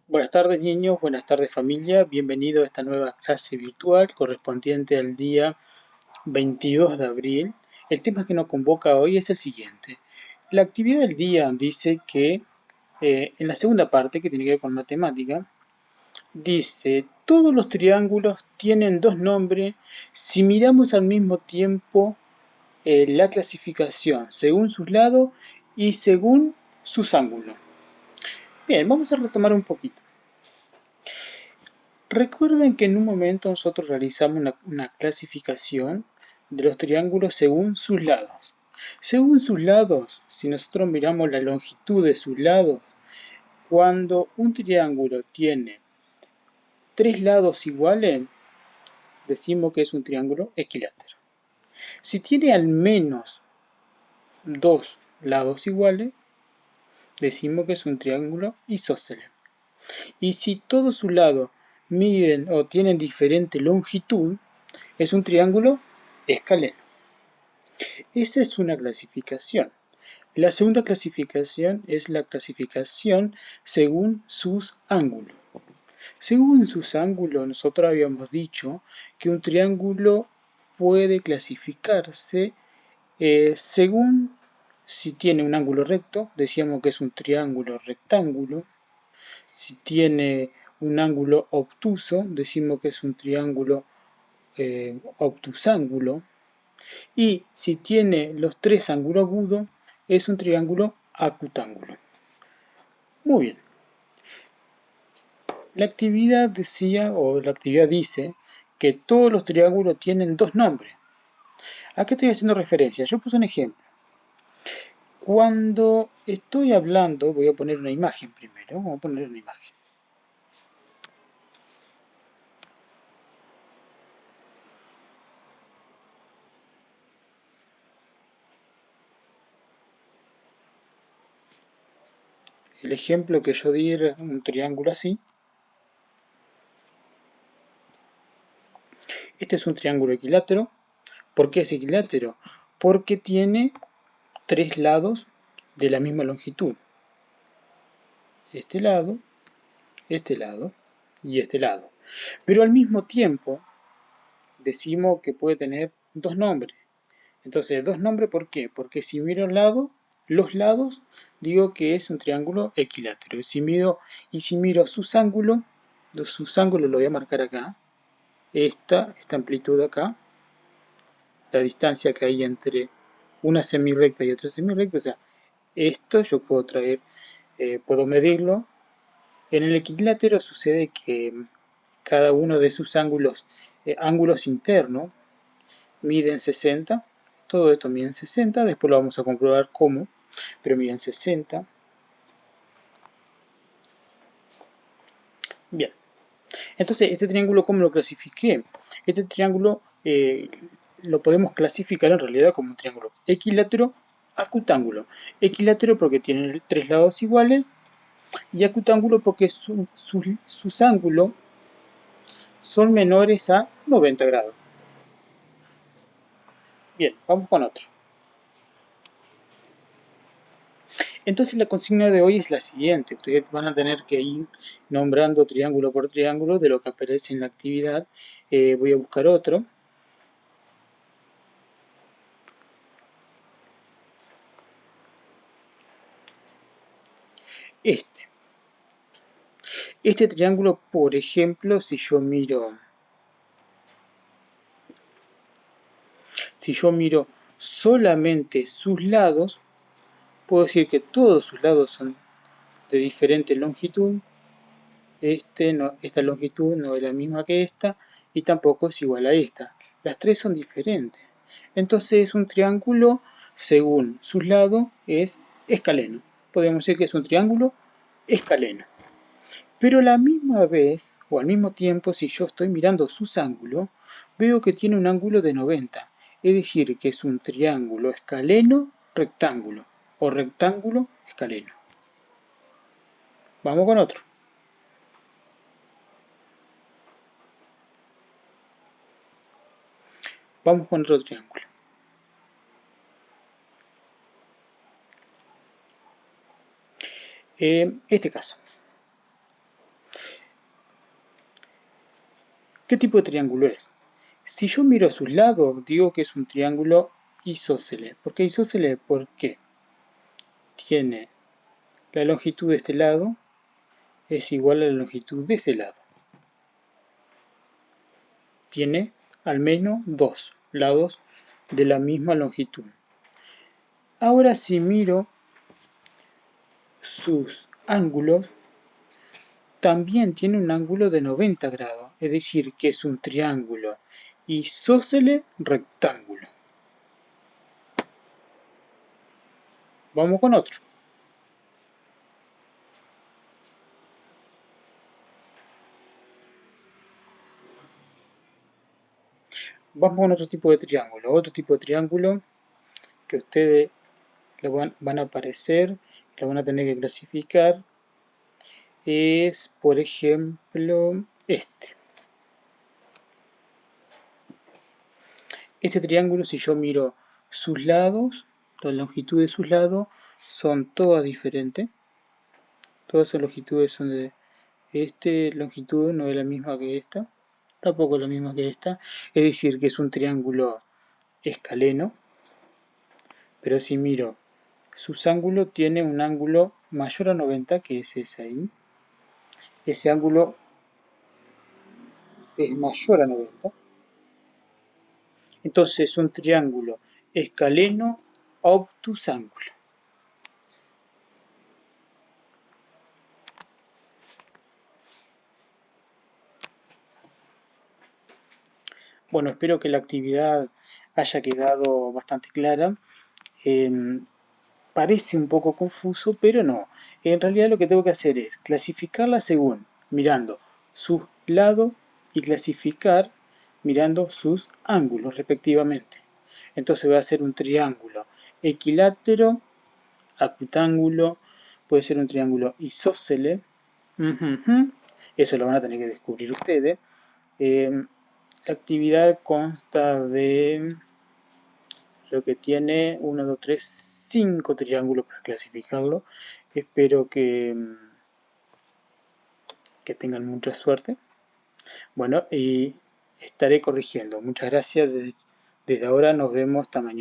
Buenas tardes niños, buenas tardes familia, bienvenido a esta nueva clase virtual correspondiente al día 22 de abril. El tema que nos convoca hoy es el siguiente. La actividad del día dice que en la segunda parte, que tiene que ver con matemática, dice, todos los triángulos tienen dos nombres si miramos al mismo tiempo la clasificación según sus lados y según sus ángulos. Bien, vamos a retomar un poquito. Recuerden que en un momento nosotros realizamos una clasificación de los triángulos según sus lados. Según sus lados, si nosotros miramos la longitud de sus lados, cuando un triángulo tiene tres lados iguales, decimos que es un triángulo equilátero. Si tiene al menos dos lados iguales, decimos que es un triángulo isósceles. Y si todos sus lados miden o tienen diferente longitud, es un triángulo escaleno. Esa es una clasificación. La segunda clasificación es la clasificación según sus ángulos. Según sus ángulos, nosotros habíamos dicho que un triángulo puede clasificarse según si tiene un ángulo recto, decíamos que es un triángulo rectángulo. Si tiene un ángulo obtuso, decimos que es un triángulo obtusángulo. Y si tiene los tres ángulos agudos, es un triángulo acutángulo. Muy bien. La actividad decía, o la actividad dice, que todos los triángulos tienen dos nombres. ¿A qué estoy haciendo referencia? Yo puse un ejemplo. Cuando estoy hablando, voy a poner una imagen primero. Vamos a poner una imagen. El ejemplo que yo di era un triángulo así. Este es un triángulo equilátero. ¿Por qué es equilátero? Porque tiene tres lados de la misma longitud. Este lado y este lado. Pero al mismo tiempo decimos que puede tener dos nombres. Entonces, dos nombres, ¿por qué? Porque si miro los lados, digo que es un triángulo equilátero. Y si miro sus ángulos lo voy a marcar acá. Esta amplitud acá, la distancia que hay entre una semirrecta y otra semirrecta, o sea, esto yo puedo traer, puedo medirlo. En el equilátero sucede que cada uno de sus ángulos internos, miden 60. Todo esto mide en 60. Después lo vamos a comprobar cómo, pero miden 60. Bien. Entonces, este triángulo, ¿cómo lo clasifiqué? Este triángulo lo podemos clasificar en realidad como un triángulo equilátero acutángulo. Equilátero porque tiene tres lados iguales y acutángulo porque sus ángulos son menores a 90 grados. Bien, vamos con otro. Entonces la consigna de hoy es la siguiente. Ustedes van a tener que ir nombrando triángulo por triángulo de lo que aparece en la actividad. Voy a buscar otro. Este. Este triángulo, por ejemplo, si yo miro solamente sus lados, puedo decir que todos sus lados son de diferente longitud. Esta longitud no es la misma que esta y tampoco es igual a esta. Las tres son diferentes. Entonces es un triángulo, según sus lados, es escaleno. Podemos decir que es un triángulo escaleno. Pero a la misma vez, o al mismo tiempo, si yo estoy mirando sus ángulos, veo que tiene un ángulo de 90. Es decir, que es un triángulo escaleno rectángulo o rectángulo escaleno. Vamos con otro. Vamos con otro triángulo. Este caso. ¿Qué tipo de triángulo es? Si yo miro a sus lados, digo que es un triángulo isósceles. ¿Por qué isósceles? Porque tiene la longitud de este lado es igual a la longitud de ese lado. Tiene al menos dos lados de la misma longitud. Ahora si miro sus ángulos, también tiene un ángulo de 90 grados, es decir, que es un triángulo isósceles rectángulo. Vamos con otro. Vamos con otro tipo de triángulo. Otro tipo de triángulo que ustedes le van a aparecer, lo van a tener que clasificar, es, por ejemplo, este. Este triángulo, si yo miro sus lados, la longitud de sus lados, son todas diferentes. Todas sus longitudes son de longitud no es la misma que esta, tampoco es la misma que esta. Es decir, que es un triángulo escaleno. Pero si miro sus ángulos, tiene un ángulo mayor a 90, que es ese ahí. Ese ángulo es mayor a 90. Entonces es un triángulo escaleno obtus ángulo. Bueno, espero que la actividad haya quedado bastante clara. Parece un poco confuso, pero no. En realidad lo que tengo que hacer es clasificarla según mirando sus lados y clasificar mirando sus ángulos respectivamente. Entonces voy a hacer un triángulo equilátero, acutángulo, puede ser un triángulo isósceles. Eso lo van a tener que descubrir ustedes. La actividad consta de lo que tiene 1, 2, 3, 5 triángulos para clasificarlo. Espero que tengan mucha suerte. Bueno, y estaré corrigiendo. Muchas gracias. Desde ahora nos vemos esta mañana.